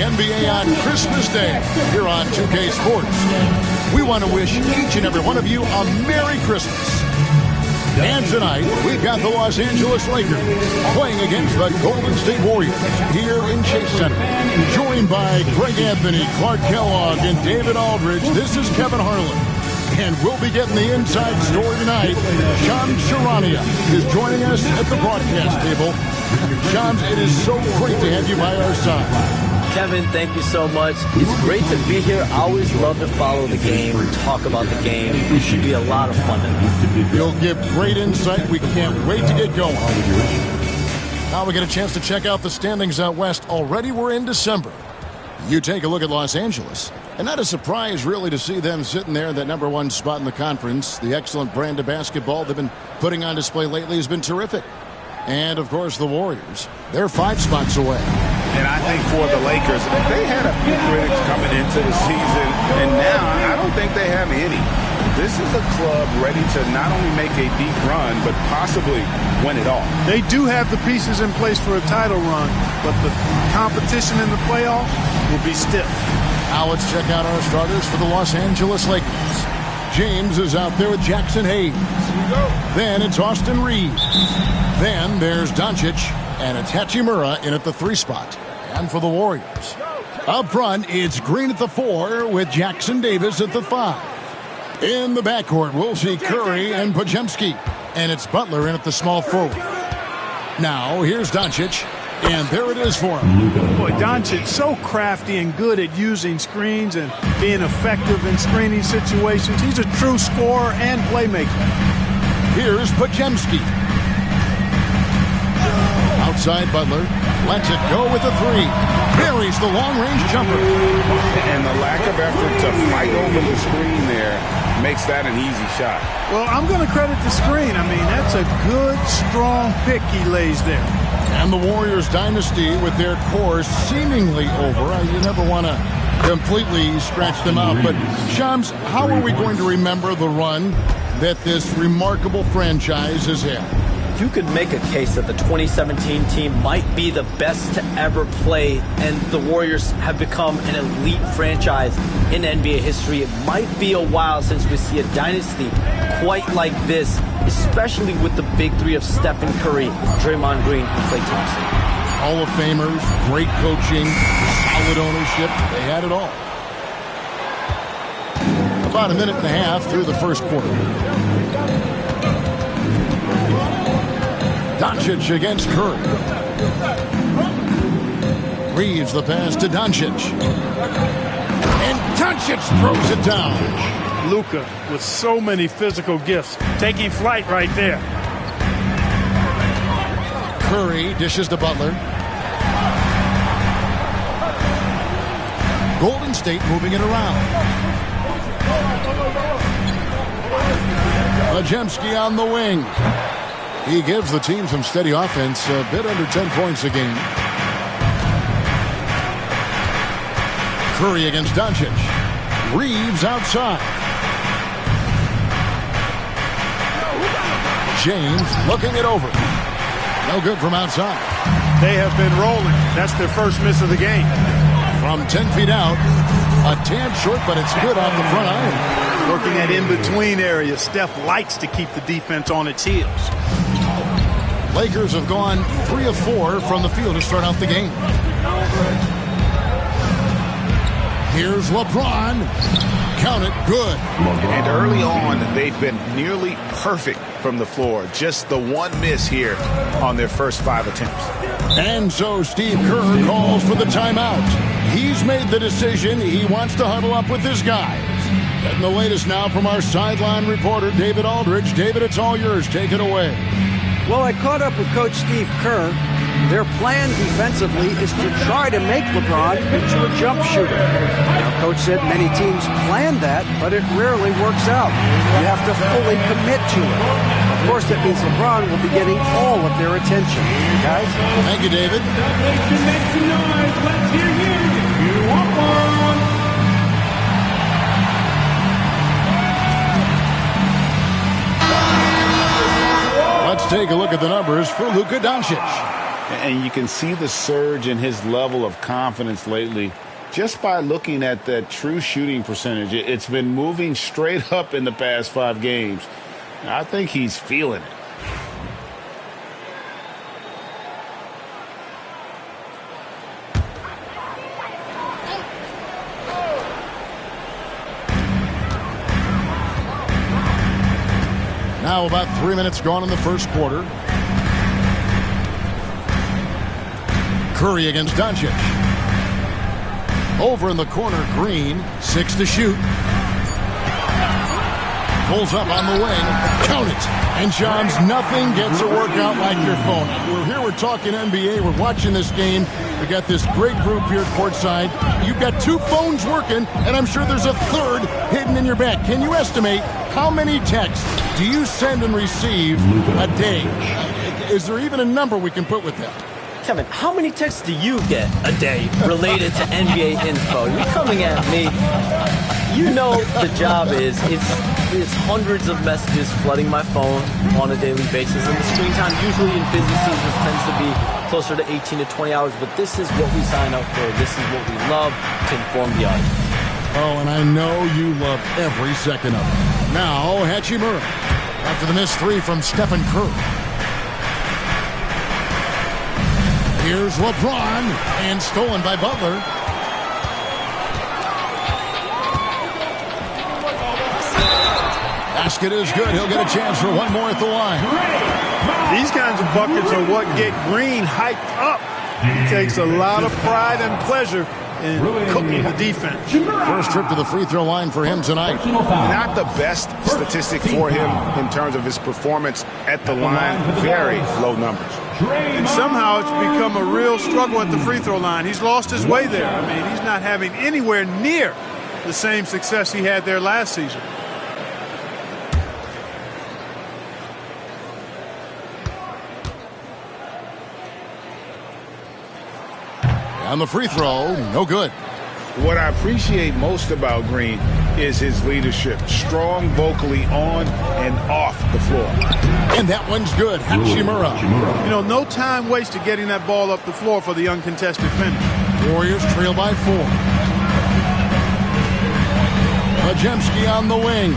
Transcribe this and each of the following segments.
NBA on Christmas Day here on 2K Sports. We want to wish each and every one of you a Merry Christmas. And tonight, we've got the Los Angeles Lakers playing against the Golden State Warriors here in Chase Center. Joined by Greg Anthony, Clark Kellogg, and David Aldridge, this is Kevin Harlan. And we'll be getting the inside story tonight. Shams Charania is joining us at the broadcast table. Shams, it is so great to have you by our side. Kevin, thank you so much. It's great to be here. I always love to follow the game and talk about the game. It should be a lot of fun tonight. You'll give great insight. We can't wait to get going. Now we get a chance to check out the standings out west. Already we're in December. You take a look at Los Angeles. And not a surprise, really, to see them sitting there in that #1 spot in the conference. The excellent brand of basketball they've been putting on display lately has been terrific. And, of course, the Warriors. They're 5 spots away. And I think for the Lakers, they had a few critics coming into the season, and now I don't think they have any. This is a club ready to not only make a deep run, but possibly win it all. They do have the pieces in place for a title run, but the competition in the playoffs will be stiff. Now let's check out our starters for the Los Angeles Lakers. James is out there with Jackson Hayes. Then it's Austin Reeves. Then there's Doncic, and it's Hachimura in at the 3 spot. And for the Warriors, up front, it's Green at the 4 with Jackson Davis at the 5. In the backcourt, we'll see Curry and Podziemski, and it's Butler in at the small forward. Now, here's Doncic, and there it is for him. Boy, Doncic so crafty and good at using screens and being effective in screening situations. He's a true scorer and playmaker. Here's Podziemski. Outside Butler, lets it go with the 3. Buries the long-range jumper. And the lack of effort to fight over the screen there makes that an easy shot. Well, I'm going to credit the screen. I mean, that's a good, strong pick he lays there. And the Warriors dynasty with their core seemingly over. You never want to completely scratch them out. But, Shams, how are we going to remember the run that this remarkable franchise has had? You could make a case that the 2017 team might be the best to ever play, and the Warriors have become an elite franchise in NBA history. It might be a while since we see a dynasty quite like this, especially with the big 3 of Stephen Curry, Draymond Green, and Klay Thompson. Hall of Famers, great coaching, solid ownership. They had it all. About a minute and a half through the first quarter. Doncic against Curry. Reeves the pass to Doncic. And Doncic throws it down. Luka with so many physical gifts, taking flight right there. Curry dishes to Butler. Golden State moving it around. Podziemski on the wing. He gives the team some steady offense, a bit under 10 points a game. Curry against Doncic. Reeves outside. James looking it over. No good from outside. They have been rolling. That's their first miss of the game. From 10 feet out, a tad short, but it's good off the front iron. Working that in-between area. Steph likes to keep the defense on its heels. Lakers have gone 3 of 4 from the field to start out the game. Here's LeBron. Count it, good. And early on, they've been nearly perfect from the floor. Just the one miss here on their first 5 attempts. And so Steve Kerr calls for the timeout. He's made the decision. He wants to huddle up with his guys. Getting the latest now from our sideline reporter, David Aldridge. David, it's all yours. Take it away. Well, I caught up with Coach Steve Kerr. Their plan defensively is to try to make LeBron into a jump shooter. Now, Coach said many teams plan that, but it rarely works out. You have to fully commit to it. Of course, that means LeBron will be getting all of their attention. Guys? Thank you, David. Let's hear you. You want one. Let's take a look at the numbers for Luka Doncic. And you can see the surge in his level of confidence lately just by looking at that true shooting percentage. It's been moving straight up in the past 5 games. I think he's feeling it. Now about 3 minutes gone in the first quarter. Curry against Doncic. Over in the corner, Green, 6 to shoot. Pulls up on the wing. Count it. And Shams, nothing gets to work out like your phone. We're here, we're talking NBA. We're watching this game. We got this great group here at courtside. You've got 2 phones working, and I'm sure there's a third hidden in your back. Can you estimate how many texts do you send and receive a day? Is there even a number we can put with that? Kevin, how many texts do you get a day related to NBA info? You're coming at me. You know the job is, it's hundreds of messages flooding my phone on a daily basis. And the screen time usually in busy seasons tends to be closer to 18 to 20 hours. But this is what we sign up for. This is what we love to inform the audience. Oh, and I know you love every second of it. Now, Hachimura, after the missed 3 from Stephen Curry. Here's LeBron, and stolen by Butler. Basket is good. He'll get a chance for one more at the line. These kinds of buckets are what get Green hyped up. He takes a lot of pride and pleasure in cooking the defense. First trip to the free throw line for him tonight. Not the best statistic for him in terms of his performance at the line. Very low numbers. And somehow it's become a real struggle at the free throw line. He's lost his way there. I mean, he's not having anywhere near the same success he had there last season. On the free throw, no good. What I appreciate most about Green is his leadership. Strong vocally on and off the floor. And that one's good. Hachimura. You know, no time wasted getting that ball up the floor for the uncontested finish. Warriors trail by 4. Majemski on the wing.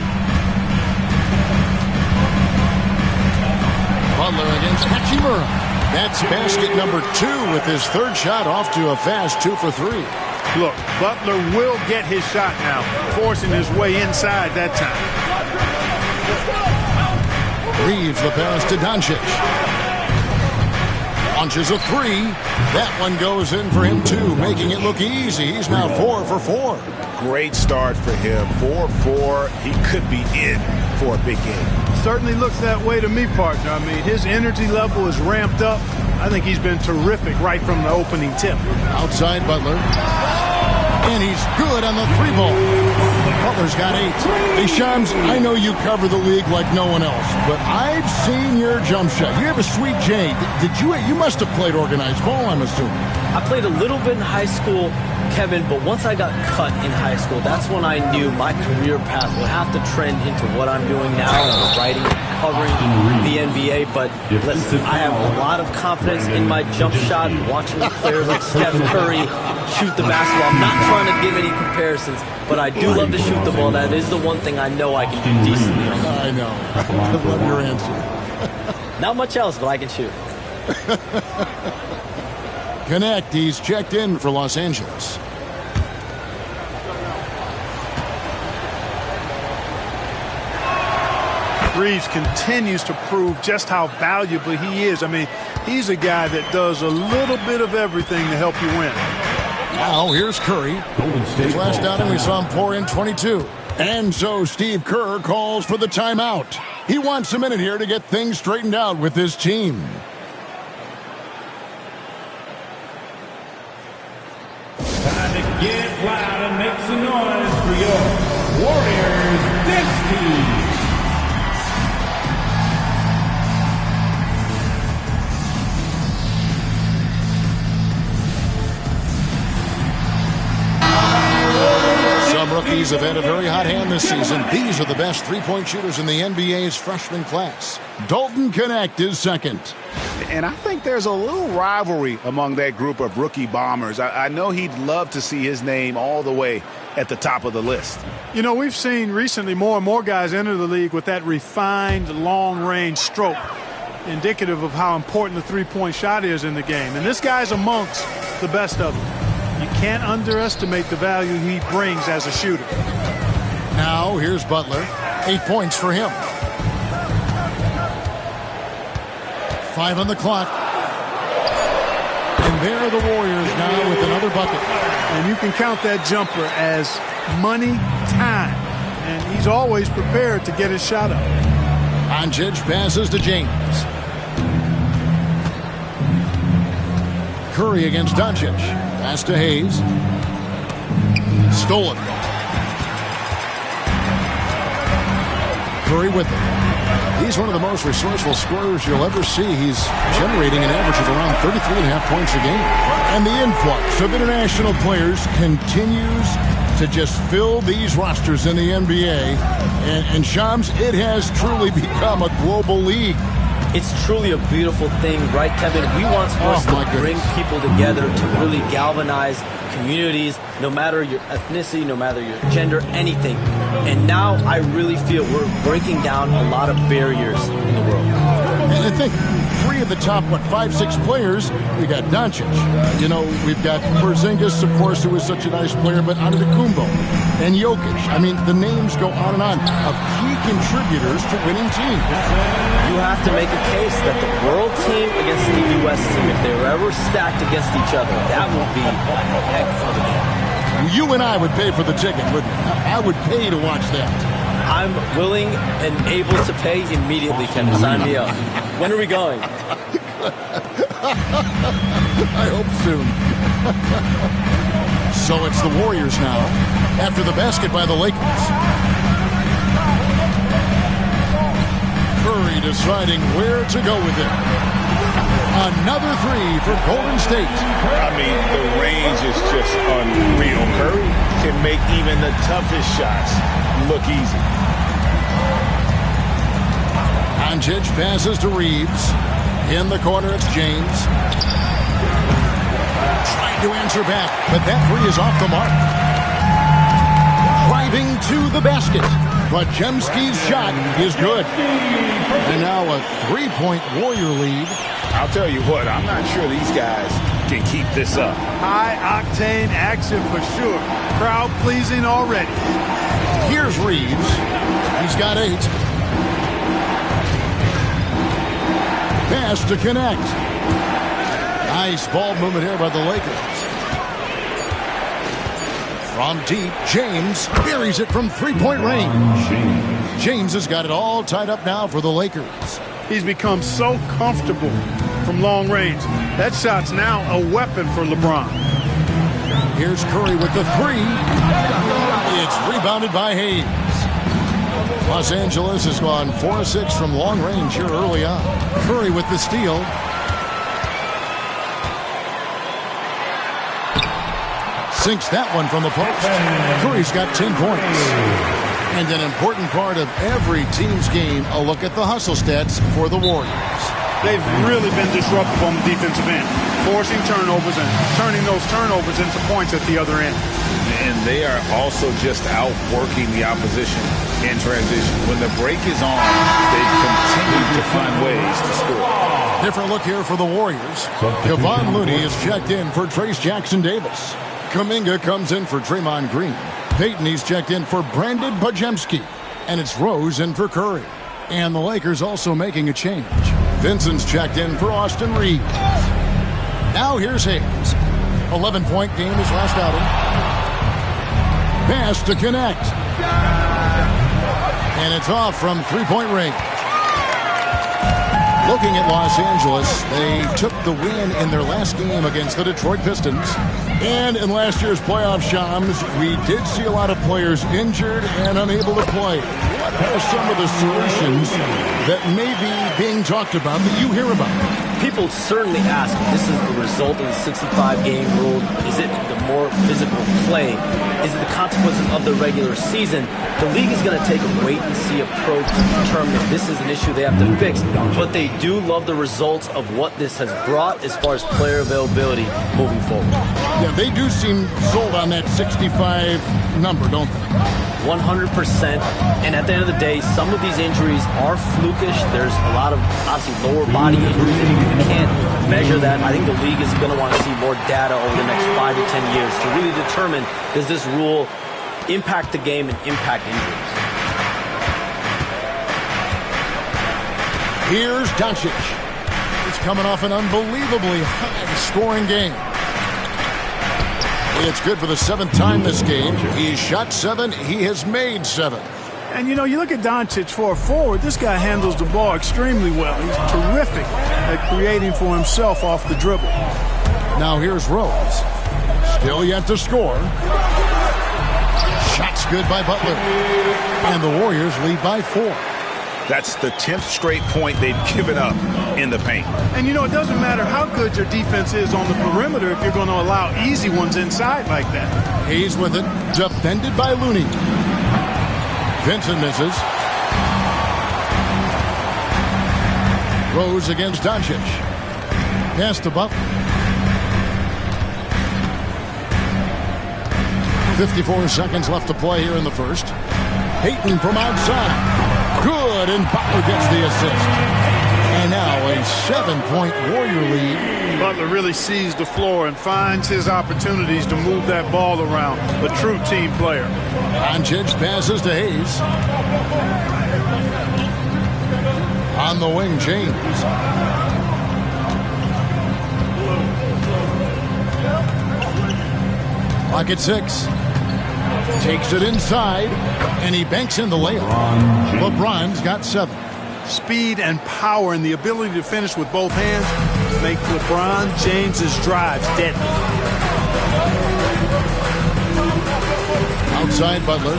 Butler against Hachimura. That's basket number 2 with his 3rd shot off to a fast 2 for 3. Look, Butler will get his shot now, forcing his way inside that time. Reeves the pass to Doncic. Launches a 3. That one goes in for him too, making it look easy. He's now 4 for 4. Great start for him. 4-4. He could be in for a big game. Certainly looks that way to me, partner. I mean, his energy level is ramped up. I think he's been terrific right from the opening tip. Outside Butler. And he's good on the 3-ball. Butler's got 8. Hey, Shams, I know you cover the league like no one else, but I've seen your jump shot. You have a sweet J. You must have played organized ball, I'm assuming. I played a little bit in high school, Kevin, but once I got cut in high school, that's when I knew my career path would have to trend into what I'm doing now, and writing and covering the NBA. But listen, I have a lot of confidence in my jump shot, watching players like Steph Curry shoot the basketball. I'm not trying to give any comparisons, but I do love to shoot the ball. That is the one thing I know I can do decently on. I know. I love your answer. Not much else, but I can shoot. Connect, he's checked in for Los Angeles. Reeves continues to prove just how valuable he is. I mean, he's a guy that does a little bit of everything to help you win. Now here's Curry. His last outing we saw him pour in 22. And so Steve Kerr calls for the timeout. He wants a minute here to get things straightened out with his team. Time to get loud and make some noise for your Warriors Dance Team. Some rookies have had a very hot hand this season. These are the best three-point shooters in the NBA's freshman class. Dalton Connect is second. And I think there's a little rivalry among that group of rookie bombers. I know he'd love to see his name all the way at the top of the list. You know, we've seen recently more and more guys enter the league with that refined long-range stroke, indicative of how important the three-point shot is in the game. And this guy's amongst the best of them. You can't underestimate the value he brings as a shooter. Now, here's Butler. 8 points for him. 5 on the clock. And there are the Warriors now with another bucket. And you can count that jumper as money time. And he's always prepared to get his shot up. Doncic passes to James. Curry against Doncic. Pass to Hayes. Stolen. Curry with it. He's one of the most resourceful scorers you'll ever see. He's generating an average of around 33.5 points a game. And the influx of international players continues to just fill these rosters in the NBA. And Shams, it has truly become a global league. It's truly a beautiful thing, right, Kevin? We want sports to bring people together, to really galvanize communities, no matter your ethnicity, no matter your gender, anything. And now I really feel we're breaking down a lot of barriers in the world. And I think 3 of the top, 5, 6 players, we got Doncic. We've got Porzingis, of course, who is such a nice player, but Antetokounmpo and Jokic. I mean, the names go on of key contributors to winning teams. You have to make a case that the world team against the U.S. team, if they were ever stacked against each other, that would be a heck of a game. You and I would pay for the ticket, wouldn't we? I would pay to watch that. I'm willing and able to pay immediately, Kevin. Sign me up. When are we going? I hope soon. So it's the Warriors now, after the basket by the Lakers. Curry deciding where to go with it. Another 3 for Golden State. I mean, the range is just unreal. Curry can make even the toughest shots look easy. Doncic passes to Reeves. In the corner, it's James. Trying to answer back, but that 3 is off the mark. Driving to the basket. Podziemski's shot is good. And now a 3-point Warrior lead. I'll tell you what, I'm not sure these guys can keep this up. High-octane action for sure. Crowd-pleasing already. Here's Reeves. He's got 8. Pass to connect. Nice ball movement here by the Lakers. From deep, James buries it from 3-point range. James has got it all tied up now for the Lakers. He's become so comfortable from long range. That shot's now a weapon for LeBron. Here's Curry with the 3. It's rebounded by Hayes. Los Angeles has gone 4-6 from long range here early on. Curry with the steal. Sinks that one from the post. Curry's got 10 points. And an important part of every team's game, a look at the hustle stats for the Warriors. They've really been disruptive on the defensive end, forcing turnovers and turning those turnovers into points at the other end. And they are also just outworking the opposition in transition. When the break is on, they continue to find ways to score. Different look here for the Warriors. Kevon Looney is checked in for Trace Jackson-Davis. Kuminga comes in for Draymond Green. Peyton, he's checked in for Brandon Podziemski. And it's Rose in for Curry. And the Lakers also making a change. Vincent's checked in for Austin Reeves. Now here's Hayes. 11-point game his last outing. Pass to connect. And it's off from 3-point range. Looking at Los Angeles, they took the win in their last game against the Detroit Pistons. And in last year's playoff, Shams, we did see a lot of players injured and unable to play. What are some of the solutions that may be being talked about that you hear about? People certainly ask, this is the result of the 65-game rule. Is it the more physical play? Is it the consequences of the regular season? The league is going to take a wait-and-see approach to determine if this is an issue they have to fix. But they do love the results of what this has brought as far as player availability moving forward. Yeah, they do seem sold on that 65 number, don't they? 100%. And at the end of the day, some of these injuries are flukish. There's a lot of, obviously, lower body injuries. You can't measure that. I think the league is going to want to see more data over the next 5 to 10 years to really determine, does this rule impact the game and impact injuries? Here's Doncic. He's coming off an unbelievably high-scoring game. It's good for the 7th time this game. He's shot 7. He has made 7. And, you know, you look at Doncic for a forward, this guy handles the ball extremely well. He's terrific at creating for himself off the dribble. Now here's Rose. Still yet to score. Shots good by Butler. And the Warriors lead by 4. That's the 10th straight point they've given up in the paint. And, you know, it doesn't matter how good your defense is on the perimeter if you're going to allow easy ones inside like that. Hayes with it. Defended by Looney. Vincent misses. Rose against Doncic. Pass to Butler. 54 seconds left to play here in the first. Payton from outside. Good, and Butler gets the assist. And now a 7-point Warrior lead. Butler really sees the floor and finds his opportunities to move that ball around. A true team player. Doncic passes to Hayes. On the wing, James. Clock at 6. Takes it inside, and he banks in the layup. LeBron's got 7. Speed and power and the ability to finish with both hands make LeBron James's drives deadly. Outside Butler.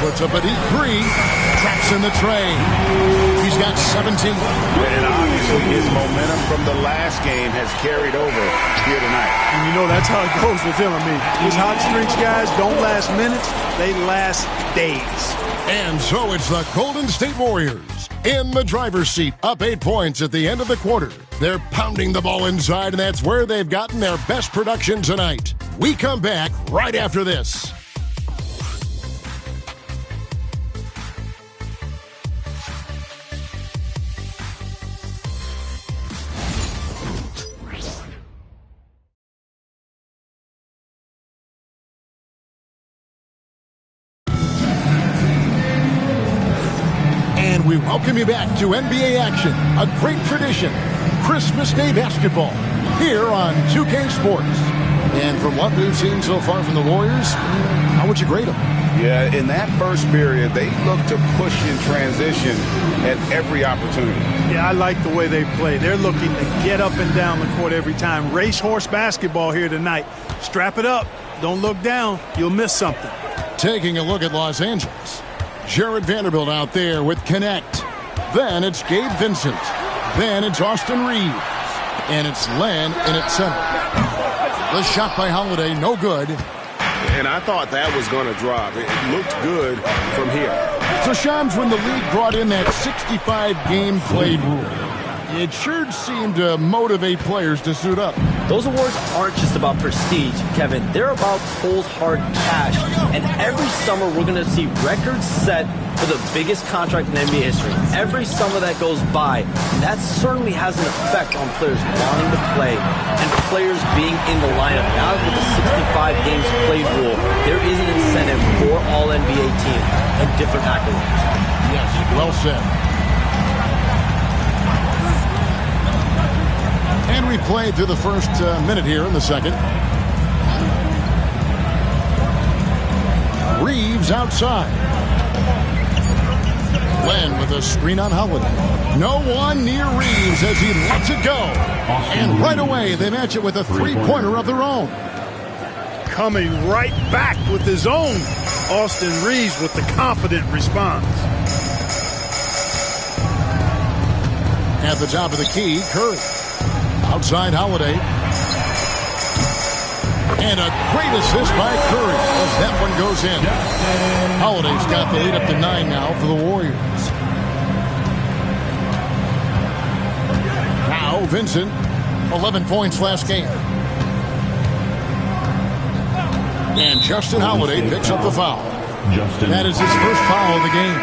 Puts up a deep 3. Traps in the tray. He's got 17. And obviously his momentum from the last game has carried over here tonight. And you know that's how it goes with him. I mean, these hot streaks guys don't last minutes. They last days. And so it's the Golden State Warriors in the driver's seat, up 8 points at the end of the quarter. They're pounding the ball inside, and that's where they've gotten their best production tonight. We come back right after this. We welcome you back to NBA action, a great tradition, Christmas Day basketball, here on 2K Sports. And from what we've seen so far from the Warriors, how would you grade them? Yeah, in that first period, they looked to push in transition at every opportunity. Yeah, I like the way they play. They're looking to get up and down the court every time. Racehorse basketball here tonight. Strap it up. Don't look down. You'll miss something. Taking a look at Los Angeles. Jared Vanderbilt out there with Connect. Then it's Gabe Vincent. Then it's Austin Reeves. And it's Len in at center. The shot by Holiday, no good. And I thought that was going to drop. It looked good from here. So, Shams, when the league brought in that 65-game played rule, it sure seemed to motivate players to suit up. Those awards aren't just about prestige, Kevin. They're about cold, hard cash. And every summer, we're going to see records set for the biggest contract in NBA history. Every summer that goes by, that certainly has an effect on players wanting to play and players being in the lineup. Now with the 65 games played rule, there is an incentive for all NBA teams and different accolades. Yes, well said. And we played through the first minute here in the second. Reeves outside. Len with a screen on Holiday. No one near Reeves as he lets it go. And right away, they match it with a three-pointer of their own. Coming right back with his own. Austin Reeves with the confident response. At the top of the key, Curry. Outside Holiday. And a great assist by Curry as that one goes in. Holiday's got the lead up to 9 now for the Warriors. Now Vincent, 11 points last game. And Justin Holiday picks up the foul. That is his first foul of the game.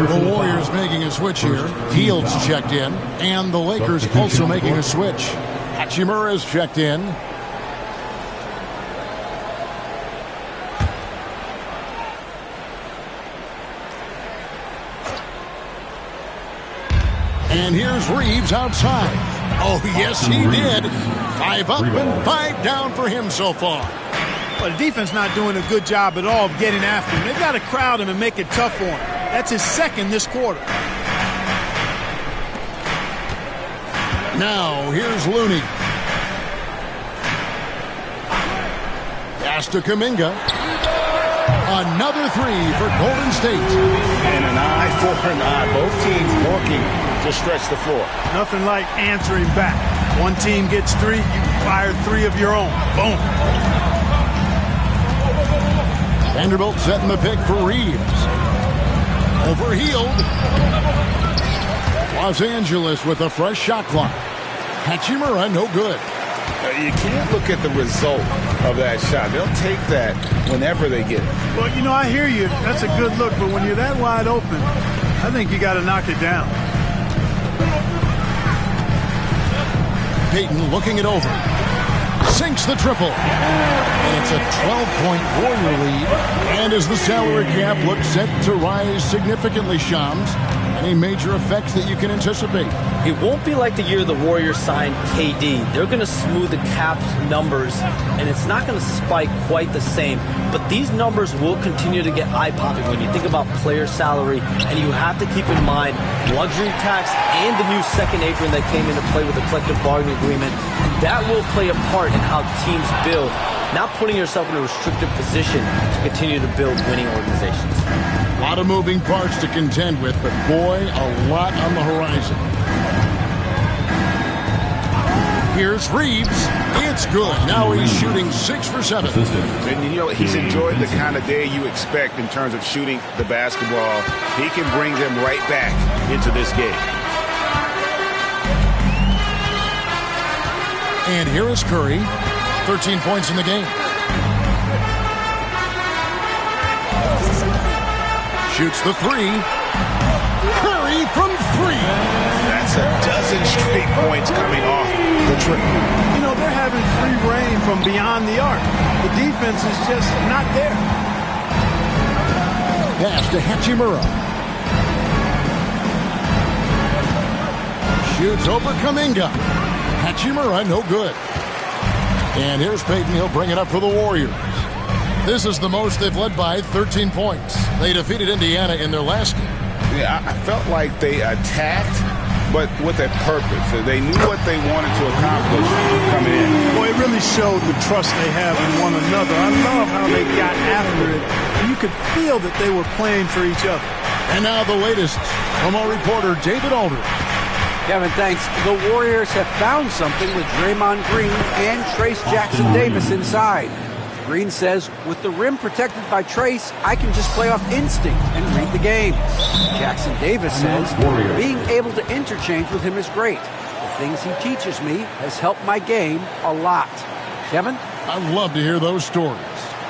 The Warriors making a switch here. Fields checked in. And the Lakers also making a switch. Hachimura's checked in. And here's Reeves outside. Oh, yes, he did. 5 up and 5 down for him so far. Well, the defense not doing a good job at all of getting after him. They've got to crowd him and make it tough for him. That's his second this quarter. Now, here's Looney. Pass to Kuminga. Another three for Golden State. And an eye for an eye. Both teams working to stretch the floor. Nothing like answering back. One team gets 3, you fire 3 of your own. Boom. Vanderbilt setting the pick for Reeves. Overhealed. Los Angeles with a fresh shot clock. Hachimura, no good. You can't look at the result of that shot. They'll take that whenever they get it. Well, you know, I hear you. That's a good look, but when you're that wide open, I think you got to knock it down. Payton looking it over. Sinks the triple. And it's a 12-point Warrior lead. And as the salary cap looks set to rise significantly, Shams, any major effects that you can anticipate? It won't be like the year the Warriors signed KD. They're going to smooth the cap numbers, and it's not going to spike quite the same. But these numbers will continue to get eye-popping when you think about player salary, and you have to keep in mind luxury tax and the new second apron that came into play with the collective bargaining agreement. That will play a part in how teams build, not putting yourself in a restrictive position to continue to build winning organizations. A lot of moving parts to contend with, but boy, a lot on the horizon. Here's Reeves. It's good. Now he's shooting 6 for 7. And you know, he's enjoyed the kind of day you expect in terms of shooting the basketball. He can bring them right back into this game. And here is Curry. 13 points in the game. Shoots the 3. Curry from 3. That's a dozen straight points coming off the triple. You know, they're having free reign from beyond the arc. The defense is just not there. Pass to Hachimura. Shoots over Kuminga. Hachimura, no good. And here's Payton. He'll bring it up for the Warriors. This is the most they've led by 13 points. They defeated Indiana in their last game. Yeah, I felt like they attacked, but with a purpose. They knew what they wanted to accomplish coming in. Boy, it really showed the trust they have in one another. I love how they got after it. You could feel that they were playing for each other. And now the latest from our reporter, David Aldridge. Kevin, thanks. The Warriors have found something with Draymond Green and Trace Jackson-Davis inside. Green says, with the rim protected by Trace, I can just play off instinct and read the game. Jackson-Davis says, being able to interchange with him is great. The things he teaches me has helped my game a lot. Kevin? I'd love to hear those stories.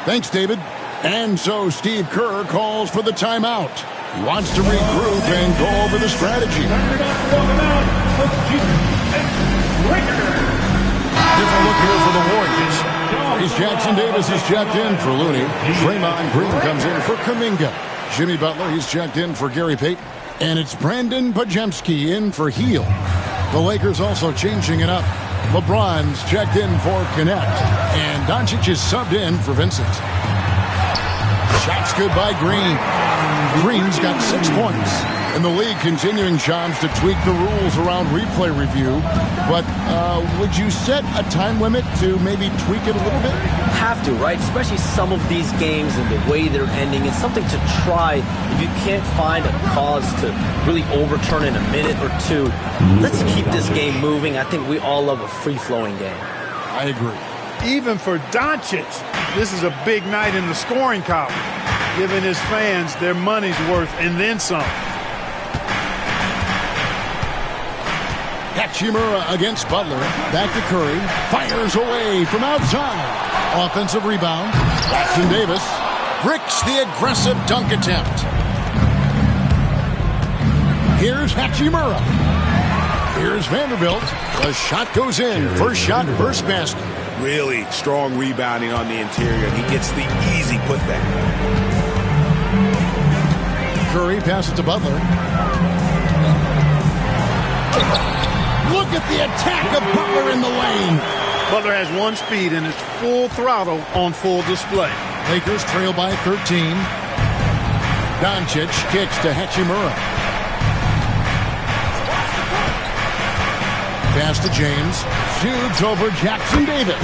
Thanks, David. And so Steve Kerr calls for the timeout. He wants to regroup and go over the strategy. Different look here for the Warriors. He's Jackson-Davis is checked in for Looney. Draymond Green comes in for Kuminga. Jimmy Butler, he's checked in for Gary Payton. And it's Brandon Pajemski in for Heel. The Lakers also changing it up. LeBron's checked in for Connect. And Doncic is subbed in for Vincent. Shots good by Green. Green's got 6 points. And the league continuing, Shams, to tweak the rules around replay review. But would you set a time limit to maybe tweak it a little bit? Have to, right? Especially some of these games and the way they're ending. It's something to try. If you can't find a cause to really overturn in a minute or two, let's keep this game moving. I think we all love a free-flowing game. I agree. Even for Doncic, this is a big night in the scoring column, giving his fans their money's worth and then some. Hachimura against Butler. Back to Curry. Fires away from outside. Offensive rebound. Jackson Davis bricks the aggressive dunk attempt. Here's Hachimura. Here's Vanderbilt. The shot goes in. First shot, first basket. Really strong rebounding on the interior. He gets the easy putback. Curry passes to Butler. Look at the attack of Butler in the lane. Butler has one speed and it's full throttle on full display. Lakers trail by 13. Doncic kicks to Hachimura. Pass to James. Shoots over Jackson Davis.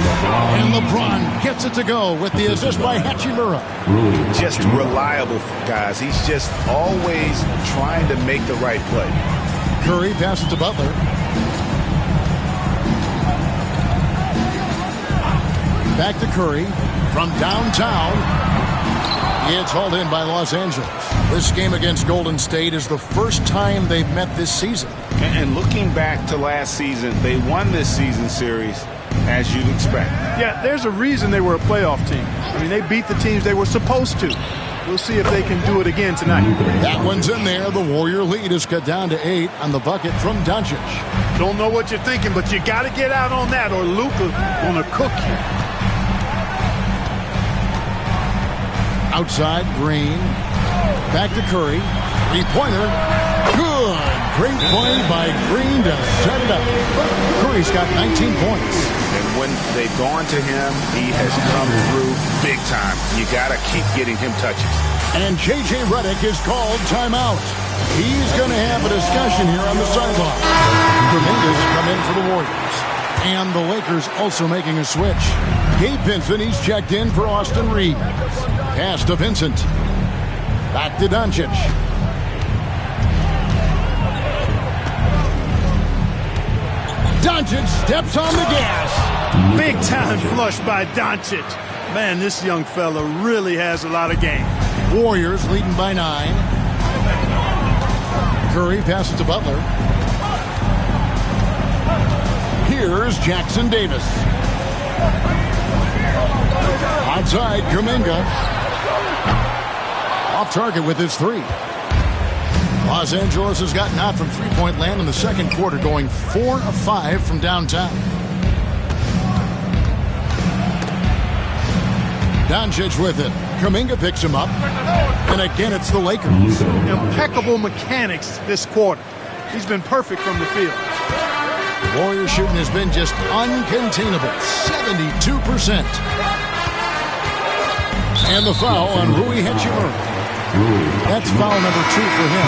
And LeBron gets it to go with the assist by Hachimura. Just reliable, guys. He's just always trying to make the right play. Curry passes to Butler. Back to Curry from downtown. It's hauled in by Los Angeles. This game against Golden State is the first time they've met this season. And looking back to last season, they won this season series as you'd expect. Yeah, there's a reason they were a playoff team. I mean, they beat the teams they were supposed to. We'll see if they can do it again tonight. That one's in there. The Warrior lead is cut down to 8 on the bucket from Doncic. Don't know what you're thinking, but you got to get out on that or Luka's going to cook you. Outside, Green. Back to Curry. Three-pointer. Good. Great play by Green to set it up. Curry's got 19 points. And when they've gone to him, he has come through big time. You got to keep getting him touches. And J.J. Redick is called timeout. He's going to have a discussion here on the sideline. Dominguez come in for the Warriors. And the Lakers also making a switch. Gabe Vincent, he's checked in for Austin Reeves. Pass to Vincent. Back to Doncic. Doncic steps on the gas. Big time flush by Doncic. Man, this young fella really has a lot of game. Warriors leading by 9. Curry passes to Butler. Here's Jackson Davis. Outside, Kuminga. Off target with his 3. Los Angeles has gotten out from three-point land in the second quarter, going 4 of 5 from downtown. Doncic with it. Kuminga picks him up. And again, it's the Lakers. Impeccable mechanics this quarter. He's been perfect from the field. Warrior shooting has been just uncontainable. 72%. And the foul on Rui Hachimura. That's foul number 2 for him.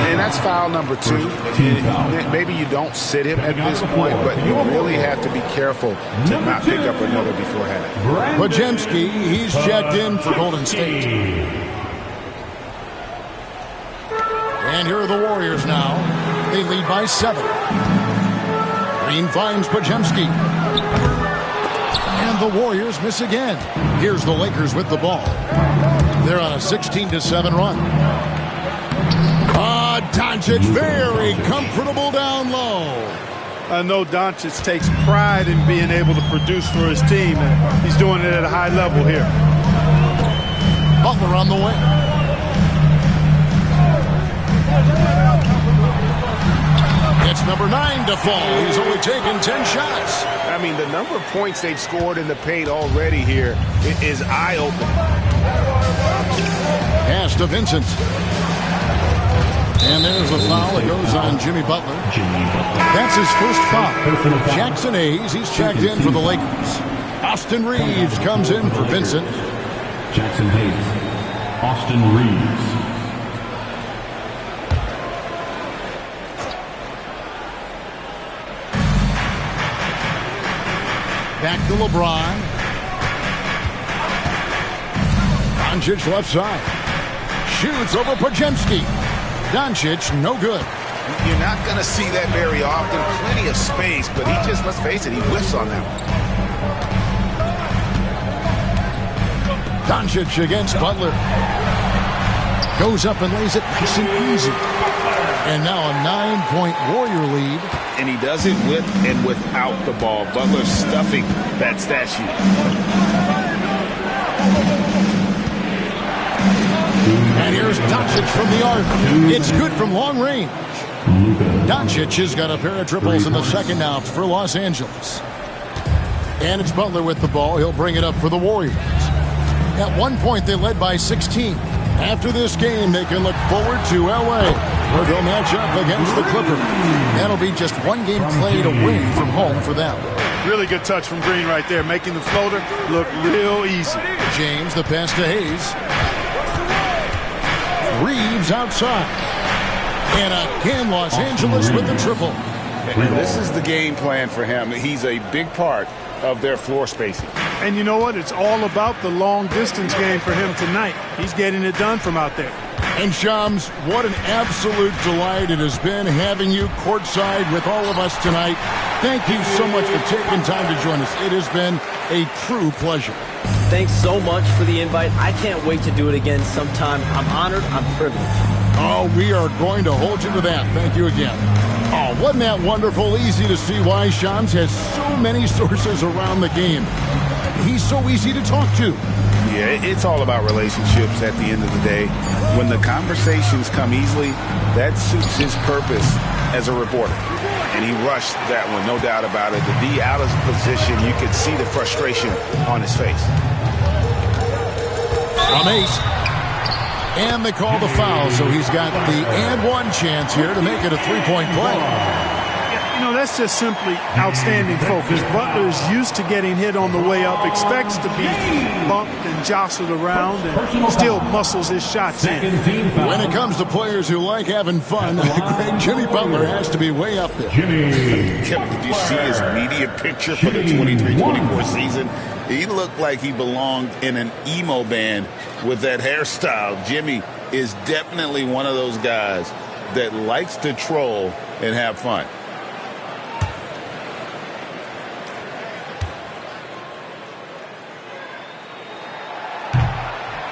And that's foul number 2. Maybe you don't sit him at this point, but you really have to be careful to not pick up another beforehand. Podziemski, he's checked in for Golden State. And here are the Warriors now. They lead by 7. Green finds Podziemski. And the Warriors miss again. Here's the Lakers with the ball. They're on a 16-7 run. Doncic very comfortable down low. I know Doncic takes pride in being able to produce for his team, and he's doing it at a high level here. Butler on the wing. It's number 9 to fall. He's only taken 10 shots. I mean, the number of points they've scored in the paint already here is eye-opening. Pass to Vincent. And there's a foul that goes on Jimmy Butler. That's his first foul. Jackson Hayes, he's checked in for the Lakers. Austin Reeves comes in for Vincent. Jackson Hayes. Austin Reeves. to LeBron. Doncic left side. Shoots over Podziemski. Doncic, no good. You're not going to see that very often. Plenty of space, but he just, let's face it, he whiffs on that one. Doncic against Butler. Goes up and lays it nice and easy. And now a 9-point Warrior lead. And he does it with and without the ball. Butler stuffing that stat sheet. And here's Doncic from the arc. It's good from long range. Doncic has got a pair of triples in the second half for Los Angeles. And it's Butler with the ball. He'll bring it up for the Warriors. At one point, they led by 16. After this game, they can look forward to L.A., where they'll match up against the Clippers. That'll be just one game played away from home for them. Really good touch from Green right there, making the floater look real easy. James, the pass to Hayes. Reeves outside. And again, Los Angeles with the triple. And this is the game plan for him. He's a big part of their floor spacing. And you know what? It's all about the long-distance game for him tonight. He's getting it done from out there. And Shams, what an absolute delight it has been having you courtside with all of us tonight. Thank you so much for taking time to join us. It has been a true pleasure. Thanks so much for the invite. I can't wait to do it again sometime. I'm honored. I'm privileged. Oh, we are going to hold you to that. Thank you again. Oh, wasn't that wonderful? Easy to see why Shams has so many sources around the game. He's so easy to talk to. Yeah, it's all about relationships at the end of the day. When the conversations come easily, that suits his purpose as a reporter. And he rushed that one, no doubt about it. To be out of position, you could see the frustration on his face. From 8. And they call the foul, so he's got the and one chance here to make it a three-point play. You know, that's just simply outstanding focus. Butler is used to getting hit on the way up, expects to be bumped and jostled around, and still muscles his shots in. When it comes to players who like having fun, Jimmy Butler has to be way up there. Did you see his media picture for the 23-24 season? He looked like he belonged in an emo band with that hairstyle. Jimmy is definitely one of those guys that likes to troll and have fun.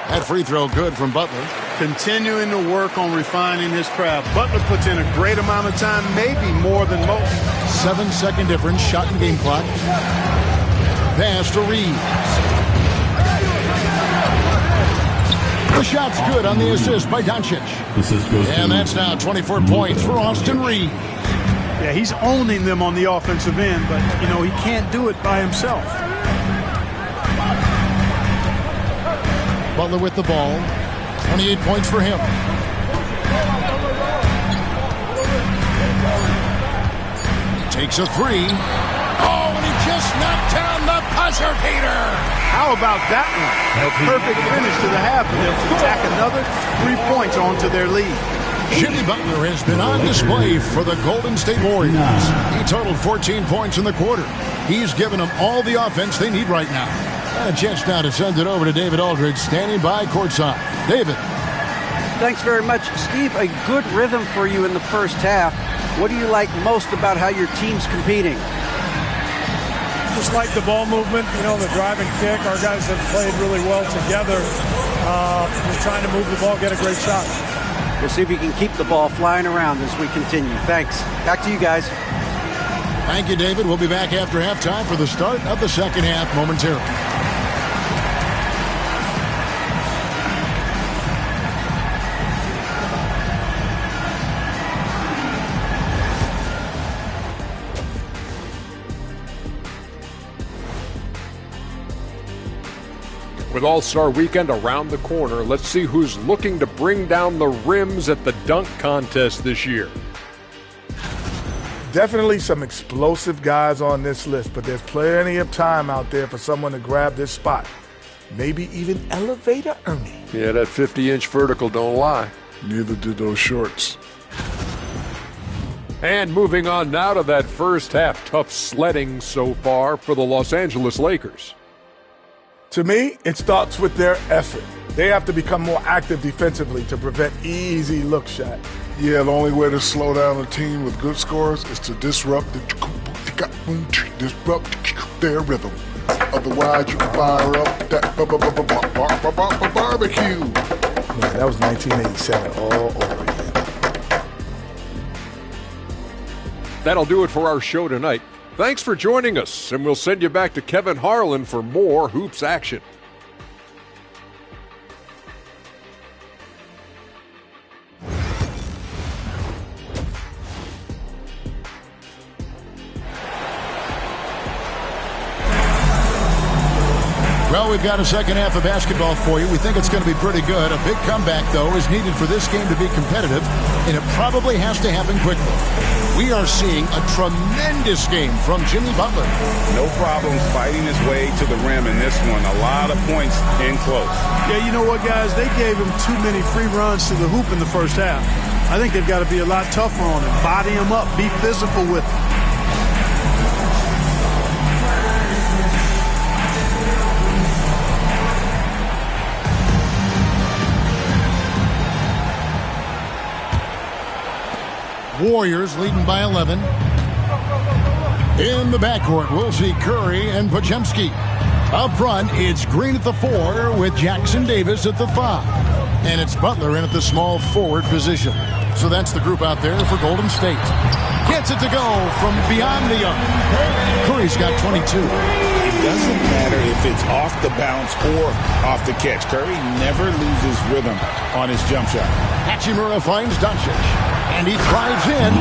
That free throw good from Butler. Continuing to work on refining his craft. Butler puts in a great amount of time, maybe more than most. 7-second difference, shot and game clock. Pass to Reeves. The shot's good on the assist by Doncic. And that's now 24 points for Austin Reeves. Yeah, he's owning them on the offensive end, but, you know, he can't do it by himself. Butler with the ball. 28 points for him. Takes a three. Oh, and he just knocked down the buzzer beater. How about that one? A perfect finish to the half, and they'll tack another 3 points onto their lead. Jimmy Butler has been on display for the Golden State Warriors. He totaled 14 points in the quarter. He's given them all the offense they need right now. And a chance now to send it over to David Aldridge, standing by courtside. David. Thanks very much, Steve. A good rhythm for you in the first half. What do you like most about how your team's competing? Just like the ball movement, you know, the drive and kick. Our guys have played really well together. Just trying to move the ball, get a great shot. We'll see if you can keep the ball flying around as we continue. Thanks. Back to you guys. Thank you, David. We'll be back after halftime for the start of the second half momentarily. With All-Star Weekend around the corner, let's see who's looking to bring down the rims at the dunk contest this year. Definitely some explosive guys on this list, but there's plenty of time out there for someone to grab this spot. Maybe even Elevator Ernie. Yeah, that 50-inch vertical don't lie. Neither do those shorts. And moving on now to that first half, tough sledding so far for the Los Angeles Lakers. To me, it starts with their effort. They have to become more active defensively to prevent easy look shots. Yeah, the only way to slow down a team with good scores is to disrupt their rhythm. Otherwise, you can fire up that barbecue. Yeah, that was 1987 all over again. That'll do it for our show tonight. Thanks for joining us, and we'll send you back to Kevin Harlan for more Hoops action. Well, we've got a second half of basketball for you. We think it's going to be pretty good. A big comeback, though, is needed for this game to be competitive, and it probably has to happen quickly. We are seeing a tremendous game from Jimmy Butler. No problems fighting his way to the rim in this one. A lot of points in close. Yeah, you know what, guys? They gave him too many free runs to the hoop in the first half. I think they've got to be a lot tougher on him. Body him up. Be physical with him. Warriors leading by 11. In the backcourt, we'll see Curry and Podziemski. Up front, it's Green at the 4 with Jackson Davis at the 5. And it's Butler in at the small forward position. So that's the group out there for Golden State. Gets it to go from beyond the arc. Curry's got 22. It doesn't matter if it's off the bounce or off the catch. Curry never loses rhythm on his jump shot. Hachimura finds Doncic, and he drives in.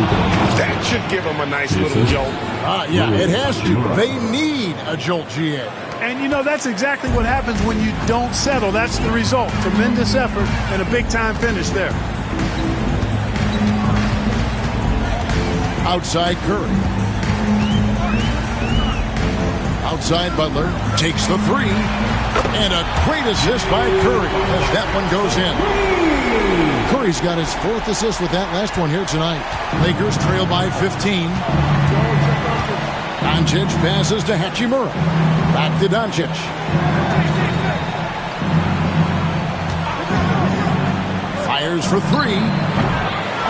That should give him a nice little jolt. Yeah, it has to. They need a jolt, GA. And, you know, that's exactly what happens when you don't settle. That's the result. Tremendous effort and a big-time finish there. Outside Curry. Outside Butler takes the 3. And a great assist by Curry as that one goes in. Curry's got his 4th assist with that last one here tonight. Lakers trail by 15. Doncic passes to Hachimura. Back to Doncic. Fires for 3.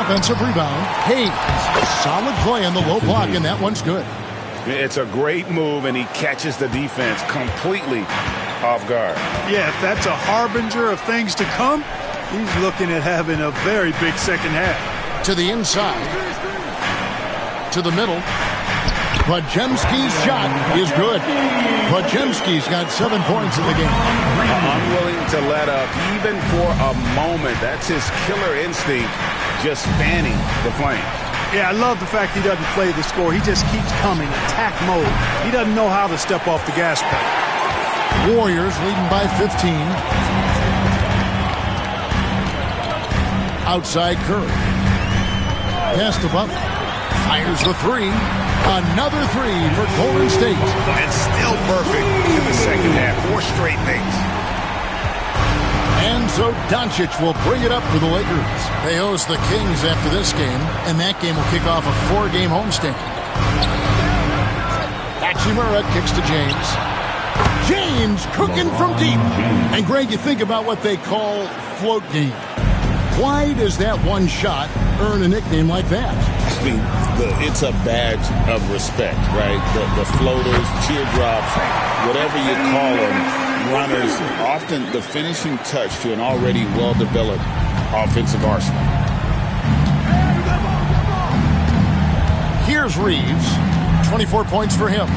Offensive rebound. Hayes. Solid play on the low block, and that one's good. It's a great move, and he catches the defense completely off guard. Yeah, if that's a harbinger of things to come, he's looking at having a very big second half. To the inside. To the middle. Podziemski's shot is good. Podziemski's got 7 points in the game. Unwilling to let up even for a moment. That's his killer instinct, just fanning the flames. Yeah, I love the fact he doesn't play the score. He just keeps coming, attack mode. He doesn't know how to step off the gas pedal. Warriors leading by 15. Outside Curry. Pass to Butler. Fires the 3. Another 3 for Golden State. And still perfect in the second half. 4 straight things. And so Doncic will bring it up for the Lakers. They host the Kings after this game, and that game will kick off a 4-game homestand. Hachimura kicks to James. James cooking from deep. And Greg, you think about what they call float game. Why does that one shot earn a nickname like that? I mean, it's a badge of respect, right? The floaters, teardrops, whatever you call them, runners, often the finishing touch to an already well-developed offensive arsenal. Here's Reeves. 24 points for him.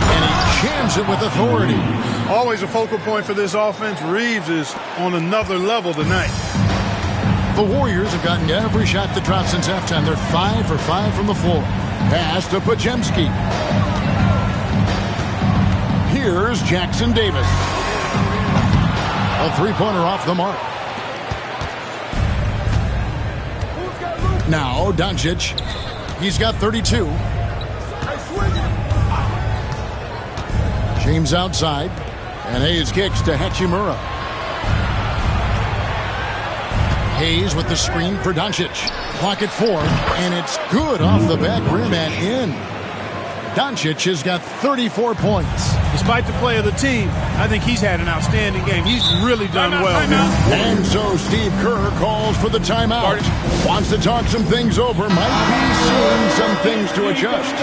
And he jams it with authority. Always a focal point for this offense. Reeves is on another level tonight. The Warriors have gotten every shot that dropped since halftime. They're 5 for 5 from the floor. Pass to Podziemski. Here's Jackson Davis. A 3-pointer off the mark. Now Doncic. He's got 32. James outside. And Hayes kicks to Hachimura. Hayes with the screen for Doncic. Clock at 4, and it's good off the back rim and in. Doncic has got 34 points. Despite the play of the team, I think he's had an outstanding game. He's really done well. And so Steve Kerr calls for the timeout. Wants to talk some things over. Might be seeing some things to adjust.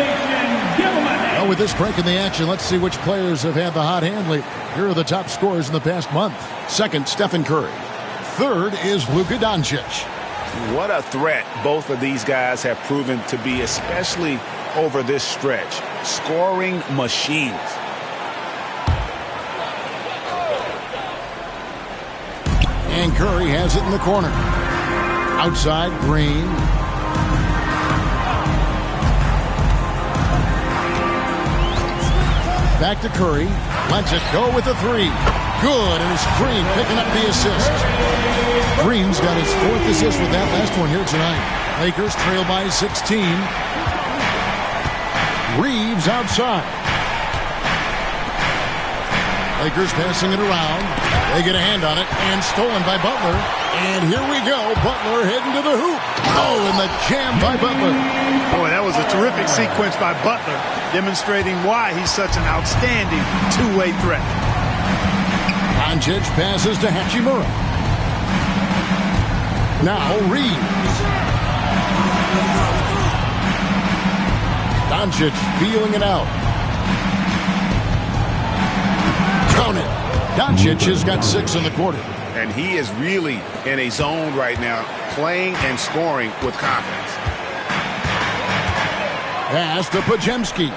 Well, with this break in the action, let's see which players have had the hot hand lately. Here are the top scorers in the past month. Second, Stephen Curry. Third is Luka Doncic. What a threat both of these guys have proven to be, especially over this stretch. Scoring machines. And Curry has it in the corner. Outside, Green. Back to Curry. Lets it go with a 3. Good, and it's Green picking up the assist. Green's got his 4th assist with that last one here tonight. Lakers trail by 16. Reeves outside. Lakers passing it around. They get a hand on it, and stolen by Butler. And here we go. Butler heading to the hoop. Oh, and the jam by Butler. Boy, that was a terrific sequence by Butler, demonstrating why he's such an outstanding two-way threat. Doncic passes to Hachimura. Now Reeves. Doncic feeling it out. Count it. Doncic has got 6 in the quarter. And he is really in a zone right now, playing and scoring with confidence. Pass to Podziemski.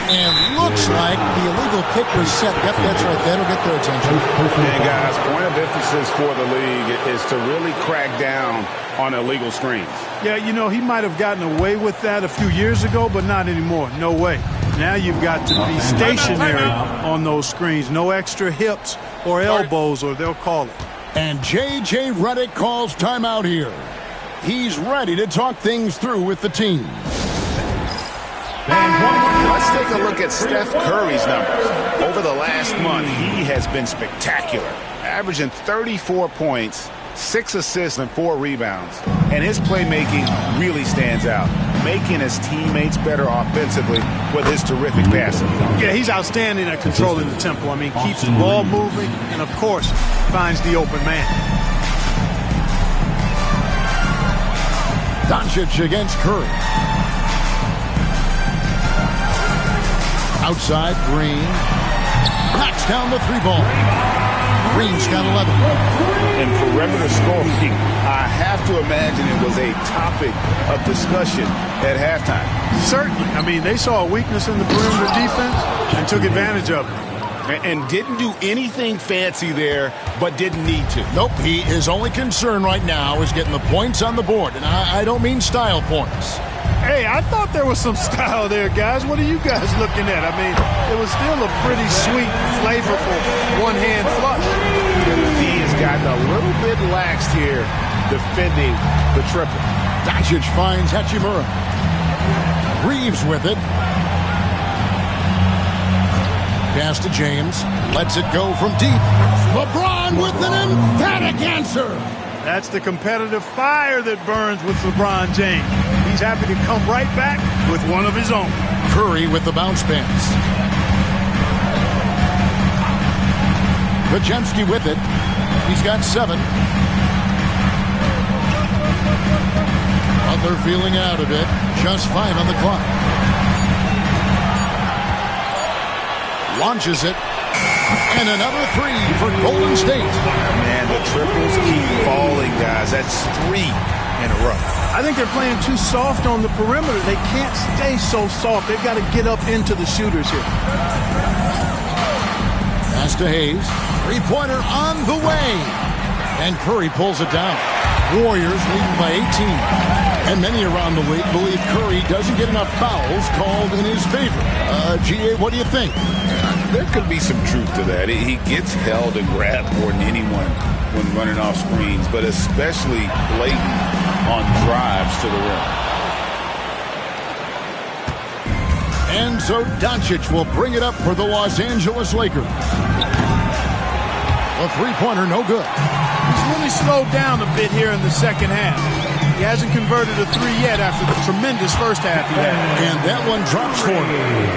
And looks like the illegal kick was set. Yep, that's right. That'll get their attention. And guys, point of emphasis for the league is to really crack down on illegal screens. Yeah, you know, he might have gotten away with that a few years ago, but not anymore. No way. Now you've got to be stationary on those screens. No extra hips or elbows, or they'll call it. And J.J. Redick calls timeout here. He's ready to talk things through with the team. Let's take a look at Steph Curry's numbers. Over the last month, he has been spectacular, averaging 34 points, 6 assists, and 4 rebounds. And his playmaking really stands out, making his teammates better offensively with his terrific passing. Yeah, he's outstanding at controlling the tempo. I mean, keeps the ball moving and, of course, finds the open man. Doncic against Curry. Outside, Green. Knocks down the 3-ball. Green's got 11. In perimeter scoring, I have to imagine it was a topic of discussion at halftime. Certainly. I mean, they saw a weakness in the perimeter defense and took advantage of it. And didn't do anything fancy there, but didn't need to. Nope, his only concern right now is getting the points on the board. And I don't mean style points. Hey, I thought there was some style there, guys. What are you guys looking at? I mean, it was still a pretty sweet, flavorful one-hand flush. He has gotten a little bit laxed here defending the triple. Doncic finds Hachimura. Reeves with it. Pass to James. Lets it go from deep. LeBron with an emphatic answer. That's the competitive fire that burns with LeBron James. He's happy to come right back with one of his own. Curry with the bounce pass. Podziemski with it. He's got 7. Butler feeling out of it. Just 5 on the clock. Launches it. And another 3 for Golden State. Man, the triples keep falling, guys. That's 3 in a row. I think they're playing too soft on the perimeter. They can't stay so soft. They've got to get up into the shooters here. Pass to Hayes. 3-pointer on the way. And Curry pulls it down. Warriors leading by 18. And many around the league believe Curry doesn't get enough fouls called in his favor. G.A., what do you think? There could be some truth to that. He gets held and grabbed more than anyone when running off screens, but especially blatant on drives to the rim. And so Doncic will bring it up for the Los Angeles Lakers. The three-pointer, no good. He's really slowed down a bit here in the second half. He hasn't converted a three yet after the tremendous first half he had. And that one drops for him.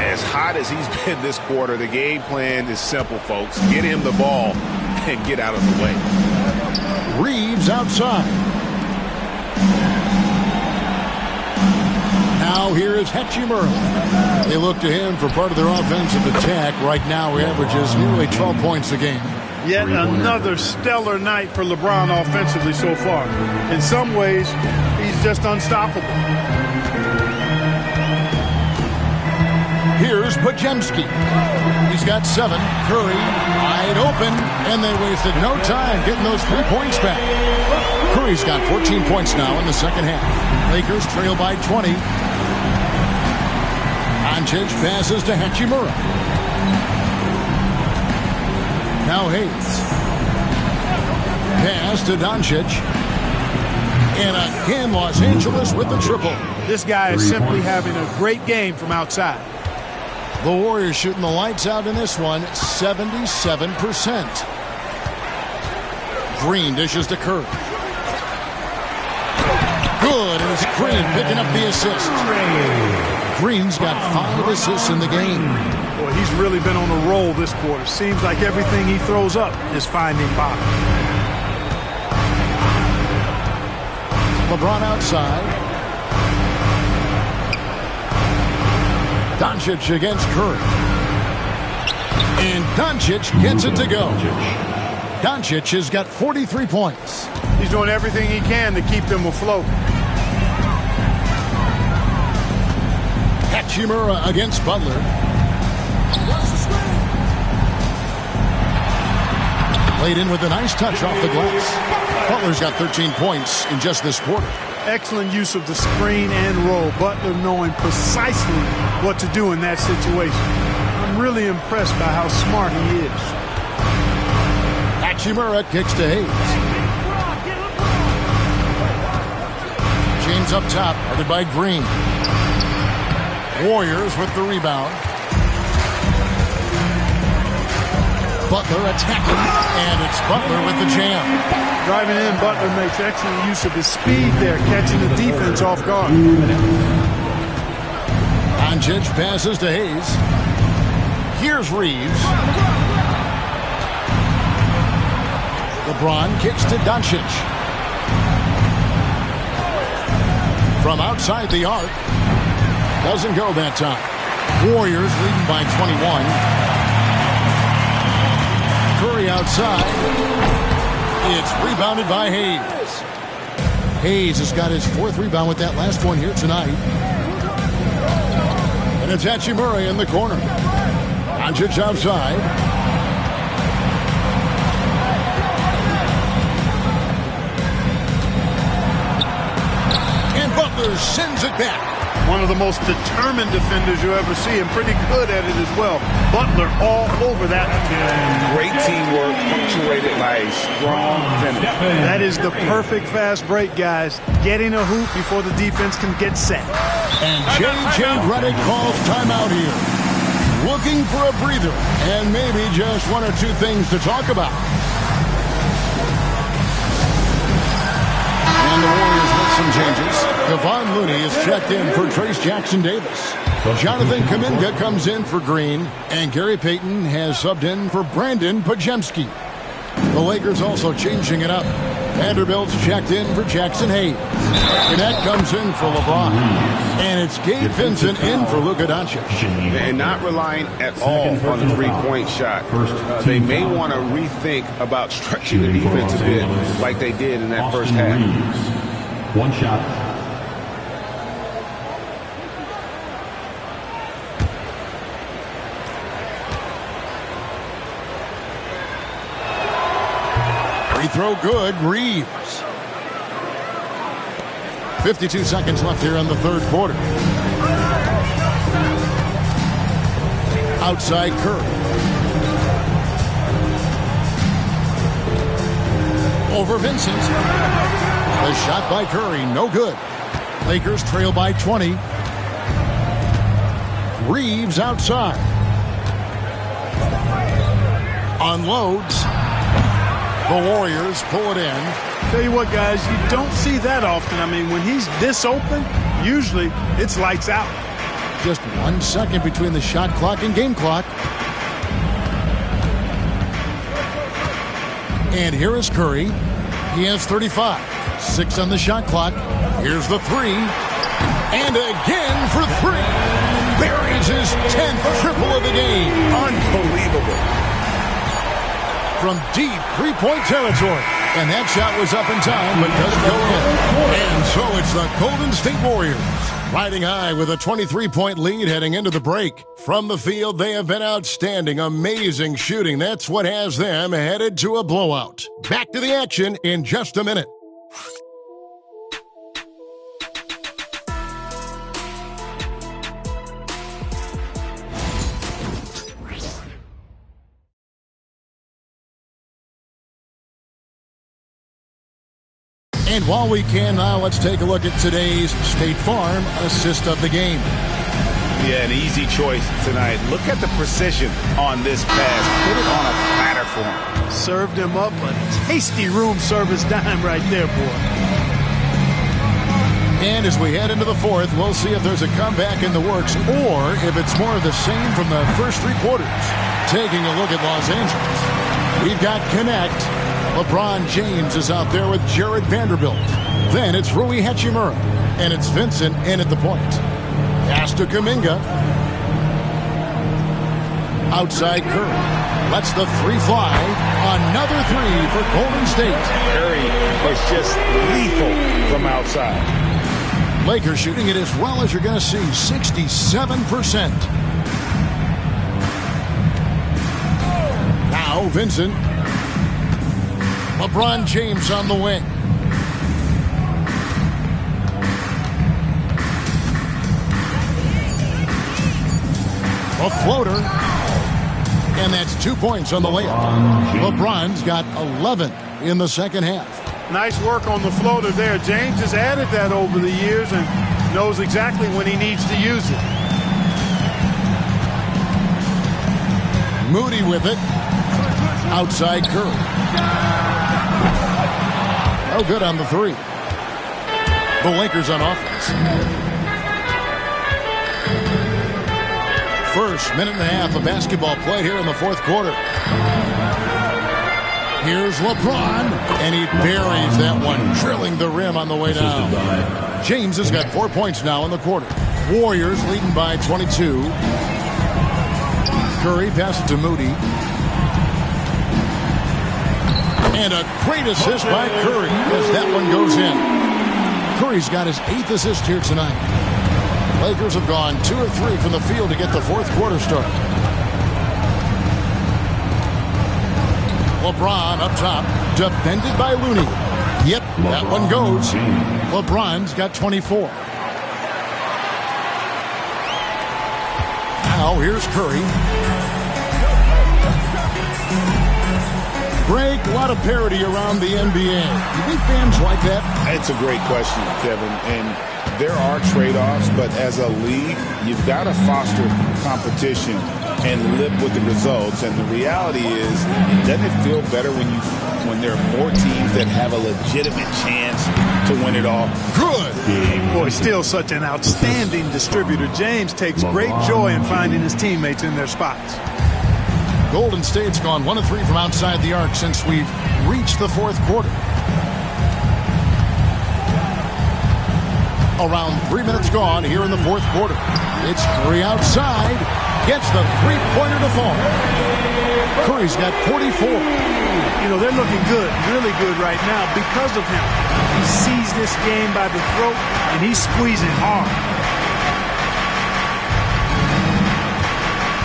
As hot as he's been this quarter, the game plan is simple, folks. Get him the ball and get out of the way. Reeves outside. Now here is Hachimura. They look to him for part of their offensive attack. Right now he averages nearly 12 points a game. Yet another stellar night for LeBron offensively so far. In some ways, he's just unstoppable. Here's Podziemski. He's got 7. Curry wide open, and they wasted no time getting those 3 points back. Curry's got 14 points now in the second half. Lakers trail by 20. Doncic passes to Hachimura. Now Hayes. Pass to Doncic. And again, Los Angeles with the triple. This guy is simply having a great game from outside. The Warriors shooting the lights out in this one, 77%. Green dishes to Curry. Good, and it's Green picking up the assist. Green's got 5 assists in the game. Boy, he's really been on a roll this quarter. Seems like everything he throws up is finding bottom. LeBron outside. Doncic against Curry. And Doncic gets it to go. Doncic has got 43 points. He's doing everything he can to keep them afloat. Hachimura against Butler. Played in with a nice touch off the glass. Butler's got 13 points in just this quarter. Excellent use of the screen and roll. Butler knowing precisely what to do in that situation. I'm really impressed by how smart he is. Hachimura kicks to Hayes. James up top, guarded by Green. Warriors with the rebound. Butler attacking, and it's Butler with the jam. Driving in, Butler makes excellent use of his speed there, catching the defense off guard. Doncic passes to Hayes. Here's Reeves. LeBron kicks to Doncic. From outside the arc. Doesn't go that time. Warriors leading by 21. Curry outside. It's rebounded by Hayes. Hayes has got his 4th rebound with that last one here tonight. And it's Hachimura in the corner. Doncic outside. And Butler sends it back. One of the most determined defenders you ever see, and pretty good at it as well. Butler all over that. Great teamwork, punctuated by a strong finish. That is the perfect fast break, guys. Getting a hoop before the defense can get set. And J.J. Redick calls timeout here. Looking for a breather, and maybe just 1 or 2 things to talk about. And the Warriors with some changes. Kevon Looney is checked in for Trace Jackson-Davis. Jonathan Kuminga comes in for Green, and Gary Payton has subbed in for Brandon Podziemski. The Lakers also changing it up. Vanderbilt's checked in for Jackson Hayes. Gannett comes in for LeBron. And it's Gabe Vincent in for Luka Doncic. And not relying at all on the three-point shot. They may want to rethink about stretching the defense a bit like they did in that first half. 1 shot. Free throw good. Reeves. 52 seconds left here in the 3rd quarter. Outside Curry. Over Vincent. The shot by Curry, no good. Lakers trail by 20. Reeves outside. Unloads. The Warriors pull it in. Tell you what, guys, you don't see that often. I mean, when he's this open, usually it's lights out. Just 1 second between the shot clock and game clock. And here is Curry. He has 35. 6 on the shot clock. Here's the three. And again for three. Buries his 10th triple of the game. Unbelievable. From deep three-point territory. And that shot was up in time, but doesn't go in. And so it's the Golden State Warriors riding high with a 23-point lead heading into the break. From the field, they have been outstanding, amazing shooting. That's what has them headed to a blowout. Back to the action in just a minute. And while we can now, let's take a look at today's State Farm assist of the game. Yeah, an easy choice tonight. Look at the precision on this pass. Put it on a platter for him. Served him up a tasty room service dime right there, boy. And as we head into the fourth, we'll see if there's a comeback in the works or if it's more of the same from the first three quarters. Taking a look at Los Angeles. We've got Connect. LeBron James is out there with Jared Vanderbilt. Then it's Rui Hachimura. And it's Vincent in at the point. Pass to Kuminga. Outside Curry. Lets the three fly. Another three for Golden State. Curry is just lethal from outside. Lakers shooting it as well as you're going to see. 67%. Now Vincent. LeBron James on the wing. A floater. And that's 2 points on the layup. LeBron's got 11 in the second half. Nice work on the floater there. James has added that over the years and knows exactly when he needs to use it. Moody with it. Outside Curry. No good on the three. The Lakers on offense. First minute and a half of basketball played here in the fourth quarter. Here's LeBron, and he buries that one, drilling the rim on the way down. James has got 4 points now in the quarter. Warriors leading by 22. Curry passes to Moody. And a great assist by Curry as that one goes in. Curry's got his 8th assist here tonight. Lakers have gone 2 or 3 from the field to get the fourth quarter started. LeBron up top, defended by Looney. Yep, that one goes. LeBron's got 24. Now here's Curry. Greg, a lot of parity around the NBA. You think fans like that? It's a great question, Kevin. And there are trade-offs, but as a league, you've got to foster competition and live with the results. And the reality is, doesn't it feel better when there are more teams that have a legitimate chance to win it all? Good. Boy, still such an outstanding distributor. James takes great joy in finding his teammates in their spots. Golden State's gone 1 of 3 from outside the arc since we've reached the fourth quarter. Around 3 minutes gone here in the fourth quarter. It's Curry outside. Gets the three-pointer to fall. Curry's got 44. You know, they're looking good, really good right now because of him. He sees this game by the throat, and he's squeezing hard.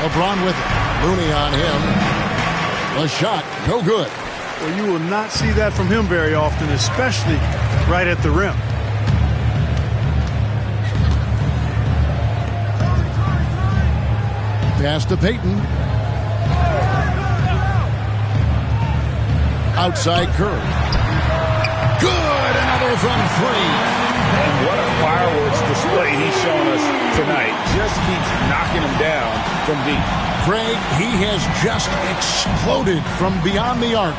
LeBron with it. Looney on him. A shot, no good. Well, you will not see that from him very often, especially right at the rim. Pass to Payton. Outside Curry. Good, another from 3. And what a fireworks display way he's shown us tonight. Just keeps knocking them down from deep. Craig, he has just exploded from beyond the arc.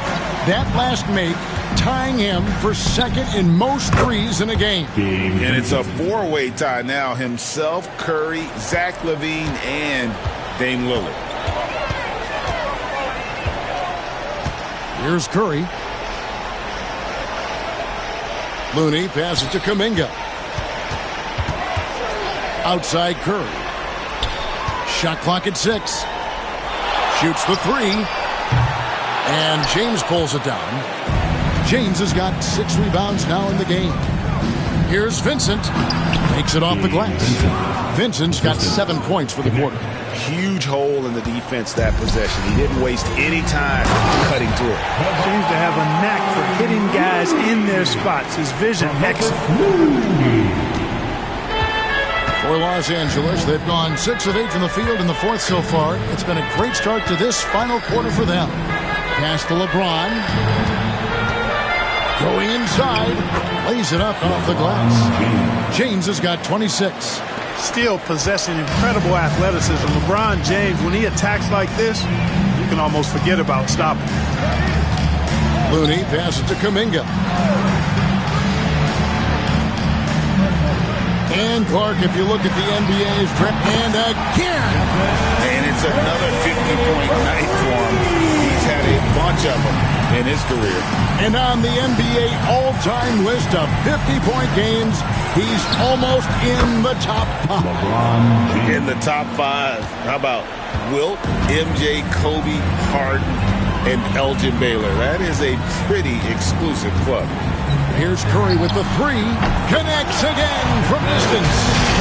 That last make tying him for second in most threes in a game. And it's a four-way tie now. Himself, Curry, Zach LaVine, and Dame Lillard. Here's Curry. Looney passes to Kuminga. Outside Curry. Shot clock at 6. Shoots the 3. And James pulls it down. James has got 6 rebounds now in the game. Here's Vincent. Takes it off the glass. Vincent's got 7 points for the quarter. Huge hole in the defense that possession. He didn't waste any time cutting through it. Seems to have a knack for hitting guys in their spots. His vision excellent. For Los Angeles, they've gone 6 of 8 from the field in the fourth so far. It's been a great start to this final quarter for them. Pass to LeBron. Going inside. Lays it up off the glass. James has got 26. Still possessing incredible athleticism. LeBron James, when he attacks like this, you can almost forget about stopping. Looney passes to Kuminga. And Clark, if you look at the NBA's trip, and again. And it's another 50-point night for him. He's had a bunch of them in his career. And on the NBA all-time list of 50-point games, he's almost in the top 5. In the top 5. How about Wilt, MJ, Kobe, Harden, and Elgin Baylor? That is a pretty exclusive club. Here's Curry with the 3. Connects again from distance.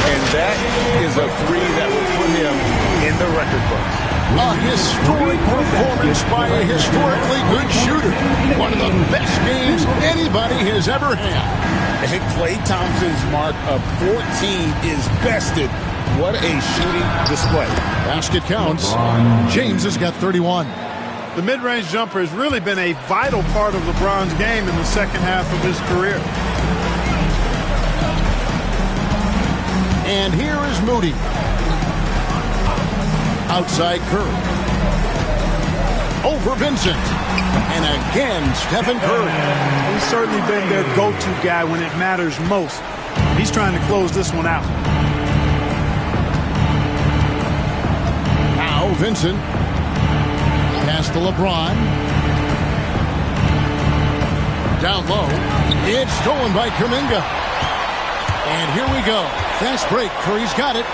And that is a 3 that will put him in the record books. A historic performance by a historically good shooter. One of the best games anybody has ever had. And Klay Thompson's mark of 14 is bested. What a shooting display. Basket counts. James has got 31. The mid-range jumper has really been a vital part of LeBron's game in the second half of his career. And here is Moody. Outside Curry. Over Vincent. And again, Stephen Curry. He's certainly been their go-to guy when it matters most. He's trying to close this one out. Now Vincent. Pass to LeBron. Down low. It's stolen by Kuminga. And here we go. Fast break. Curry's got it.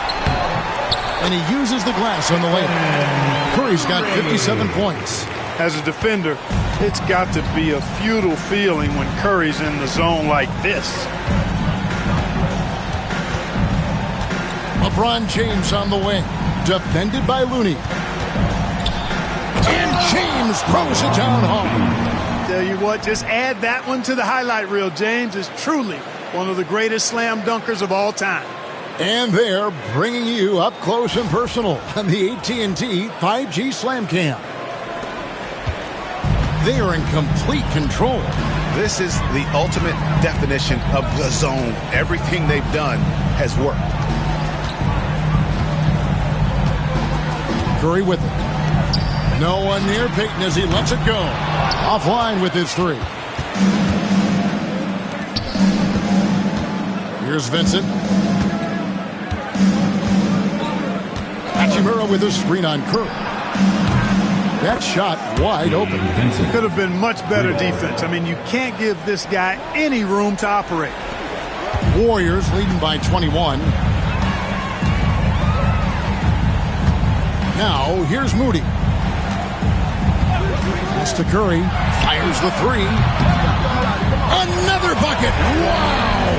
And he uses the glass on the layup. Curry's got 57 points. As a defender, it's got to be a futile feeling when Curry's in the zone like this. LeBron James on the wing. Defended by Looney. And James throws it down home. Tell you what, just add that one to the highlight reel. James is truly one of the greatest slam dunkers of all time. And they're bringing you up close and personal on the AT&T 5G Slam Cam. They are in complete control. This is the ultimate definition of the zone. Everything they've done has worked. Curry with it. No one near Peyton as he lets it go. Offline with his 3. Here's Vincent. Hachimura with a screen on Curry. That shot wide open. It could have been much better defense. I mean, you can't give this guy any room to operate. Warriors leading by 21. Now, here's Moody. Pass to Curry. Fires the 3. Another bucket. Wow.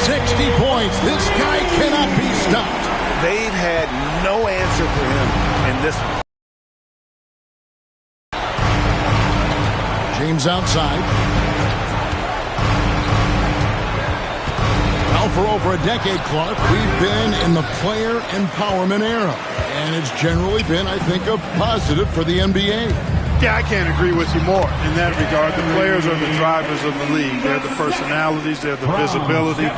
60 points. This guy cannot be stopped. They've had no answer for him in this one. James outside. Now for over a decade, Clark, we've been in the player empowerment era. And it's generally been, I think, a positive for the NBA. Yeah, I can't agree with you more in that regard. The players are the drivers of the league. They're the personalities. They're the visibility.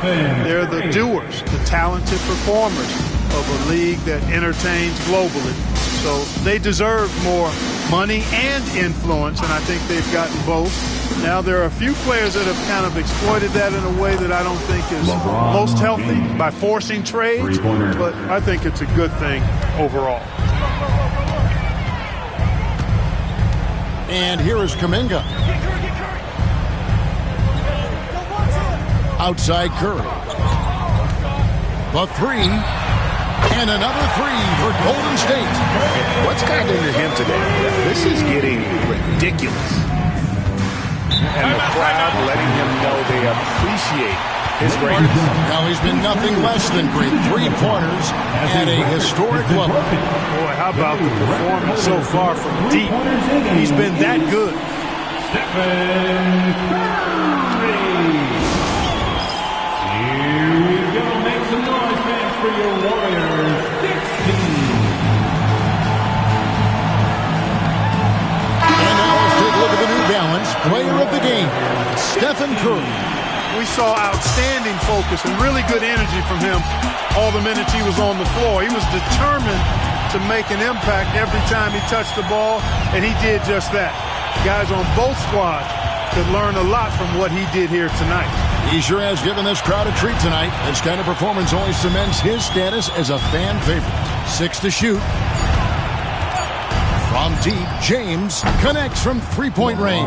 They're the doers, the talented performers of a league that entertains globally. So they deserve more money and influence, and I think they've gotten both. Now, there are a few players that have kind of exploited that in a way that I don't think is most healthy by forcing trades, but I think it's a good thing overall. And here is Kuminga. Outside Curry. The three. And another three for Golden State. What's gotten into him today? This is getting ridiculous. And the crowd letting him know they appreciate his greatness. Now he's been nothing less than great. 3 pointers at a historic level. Boy, how about the performance so far from deep? He's been that good. Stephen Curry. Here we go. Make some noise, fans, for your Warriors. 16. And now let's take a look at the New Balance player of the game, Stephen Curry. We saw outstanding focus and really good energy from him all the minutes he was on the floor. He was determined to make an impact every time he touched the ball, and he did just that. Guys on both squads could learn a lot from what he did here tonight. He sure has given this crowd a treat tonight. This kind of performance only cements his status as a fan favorite. 6 to shoot. From deep, James connects from three-point range.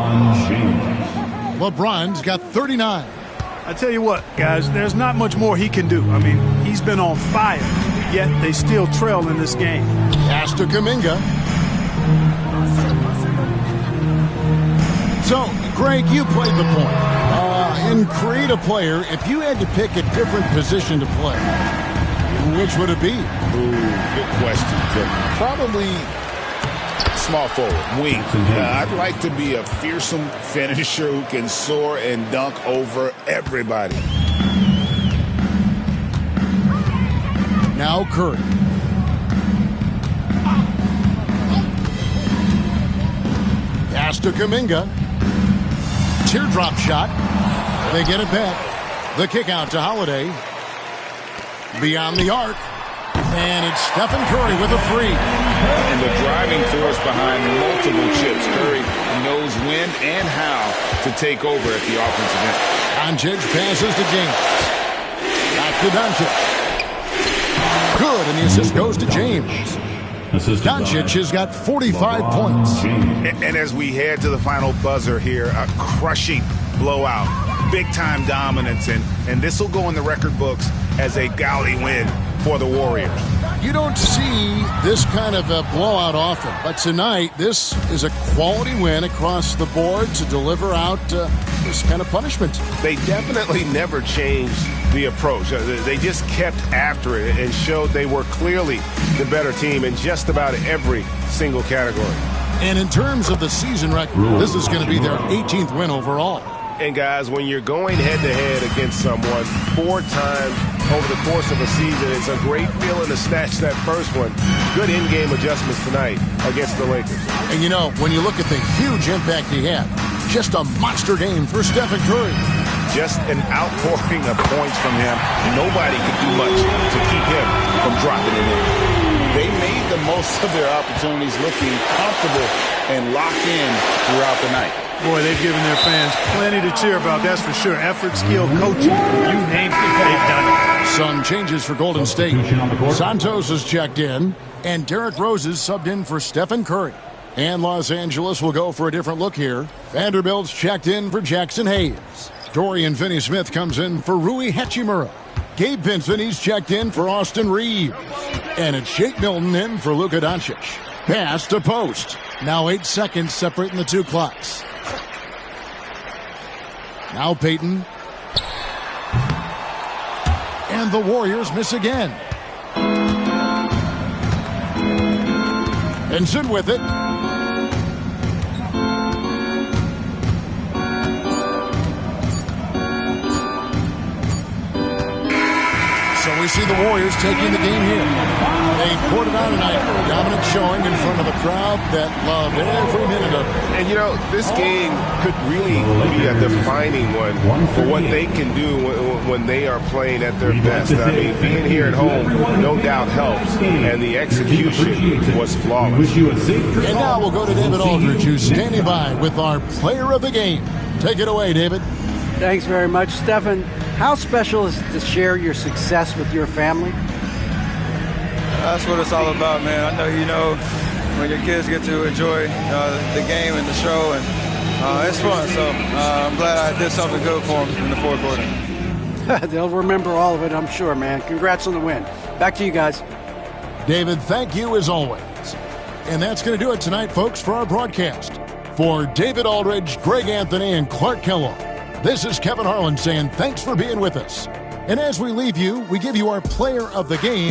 LeBron's got 39. I tell you what, guys, there's not much more he can do. I mean, he's been on fire, yet they still trail in this game. Pass to Kuminga. So, Greg, you played the point. In Create a Player, if you had to pick a different position to play, which would it be? Ooh, good question. Probably small forward, wing. I'd like to be a fearsome finisher who can soar and dunk over everybody. Now Curry. Pass to Kuminga. Teardrop shot. They get it back. The kick out to Holiday. Beyond the arc. And it's Stephen Curry with a three. And the driving force behind multiple chips. Curry knows when and how to take over at the offensive end. Doncic passes to James. Back to Doncic. Good, and the assist goes to James. Doncic has got 45 points. And as we head to the final buzzer here, a crushing blowout. Big-time dominance, and this will go in the record books as a gaudy win for the Warriors. You don't see this kind of a blowout often, but tonight this is a quality win across the board to deliver out this kind of punishment. They definitely never changed the approach. They just kept after it and showed they were clearly the better team in just about every single category. And in terms of the season record, this is going to be their 18th win overall. And guys, when you're going head-to-head against someone 4 times over the course of a season, it's a great feeling to snatch that first one. Good in-game adjustments tonight against the Lakers. And you know, when you look at the huge impact he had, just a monster game for Stephen Curry. Just an outpouring of points from him. Nobody could do much to keep him from dropping it in. They made the most of their opportunities, looking comfortable and locked in throughout the night. Boy, they've given their fans plenty to cheer about, that's for sure. Effort, skill, coaching, you name it, they've done it. Some changes for Golden State. Santos has checked in, and Derrick Rose is subbed in for Stephen Curry. And Los Angeles will go for a different look here. Vanderbilt's checked in for Jackson Hayes. Dorian Finney-Smith comes in for Rui Hachimura. Gabe Vincent's checked in for Austin Reeves. And it's Shake Milton in for Luka Doncic. Pass to post. Now 8 seconds separating the two clocks. Now Peyton. And the Warriors miss again. Vincent with it. So we see the Warriors taking the game here. They poured it on tonight. Dominant showing in front of a crowd that loved every minute of it. And, you know, this game could really be a defining one for what they can do when they are playing at their best. I mean, being here at home no doubt helps, and the execution was flawless. And now we'll go to David Aldridge, who's standing by with our player of the game. Take it away, David. Thanks very much, Stephen. How special is it to share your success with your family? That's what it's all about, man. I know you know when your kids get to enjoy the game and the show, and it's fun. So I'm glad I did something good for them in the fourth quarter. They'll remember all of it, I'm sure, man. Congrats on the win. Back to you guys. David, thank you as always. And that's going to do it tonight, folks, for our broadcast. For David Aldridge, Greg Anthony, and Clark Kellogg, this is Kevin Harlan saying thanks for being with us. And as we leave you, we give you our player of the game.